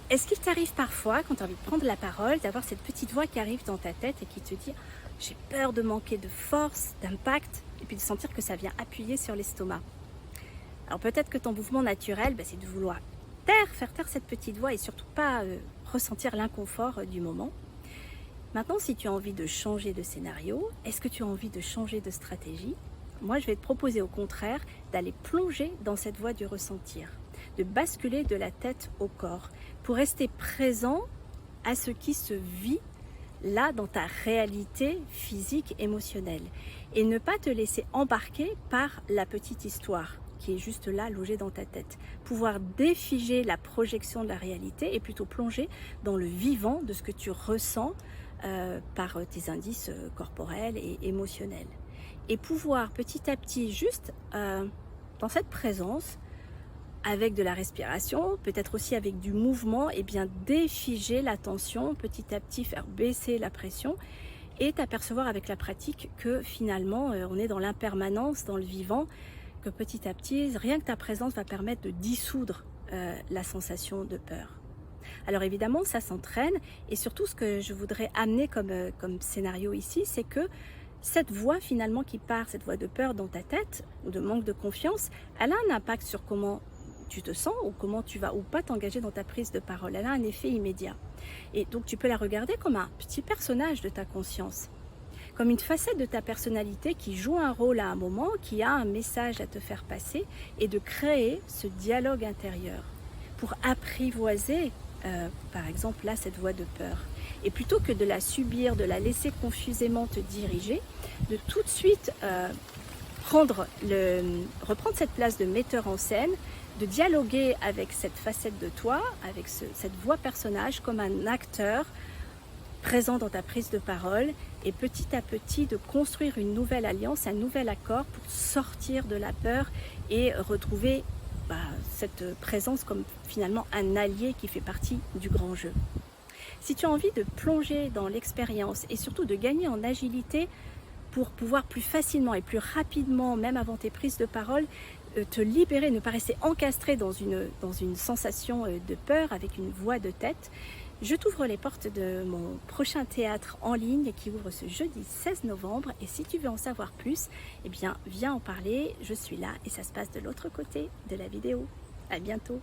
Est-ce qu'il t'arrive parfois, quand tu as envie de prendre la parole, d'avoir cette petite voix qui arrive dans ta tête et qui te dit j'ai peur de manquer de force, d'impact, et puis de sentir que ça vient appuyer sur l'estomac? Alors peut-être que ton mouvement naturel, c'est de vouloir faire taire cette petite voix et surtout pas ressentir l'inconfort du moment. Maintenant, si tu as envie de changer de scénario, est-ce que tu as envie de changer de stratégie? Moi, je vais te proposer au contraire d'aller plonger dans cette voie du ressentir, de basculer de la tête au corps, pour rester présent à ce qui se vit là dans ta réalité physique, émotionnelle, et ne pas te laisser embarquer par la petite histoire qui est juste là, logée dans ta tête. Pouvoir défiger la projection de la réalité et plutôt plonger dans le vivant de ce que tu ressens par tes indices corporels et émotionnels. Et pouvoir petit à petit, juste dans cette présence, avec de la respiration, peut-être aussi avec du mouvement, et bien défiger la tension, petit à petit faire baisser la pression et t'apercevoir avec la pratique que finalement on est dans l'impermanence, dans le vivant, que petit à petit, rien que ta présence va permettre de dissoudre la sensation de peur. Alors évidemment, ça s'entraîne, et surtout ce que je voudrais amener comme scénario ici, c'est que cette voix finalement qui part, cette voix de peur dans ta tête, ou de manque de confiance, elle a un impact sur comment tu te sens ou comment tu vas ou pas t'engager dans ta prise de parole. Elle a un effet immédiat. Et donc tu peux la regarder comme un petit personnage de ta conscience, comme une facette de ta personnalité qui joue un rôle à un moment, qui a un message à te faire passer, et de créer ce dialogue intérieur pour apprivoiser par exemple là cette voix de peur. Et plutôt que de la subir, de la laisser confusément te diriger, de tout de suite reprendre cette place de metteur en scène, de dialoguer avec cette facette de toi, avec cette voix personnage comme un acteur présent dans ta prise de parole, et petit à petit de construire une nouvelle alliance, un nouvel accord pour sortir de la peur et retrouver cette présence comme finalement un allié qui fait partie du grand jeu. Si tu as envie de plonger dans l'expérience et surtout de gagner en agilité pour pouvoir plus facilement et plus rapidement, même avant tes prises de parole, te libérer, ne pas rester encastré dans une sensation de peur avec une voix de tête, je t'ouvre les portes de mon prochain théâtre en ligne qui ouvre ce jeudi 16 novembre. Et si tu veux en savoir plus, eh bien, viens en parler, je suis là et ça se passe de l'autre côté de la vidéo. À bientôt.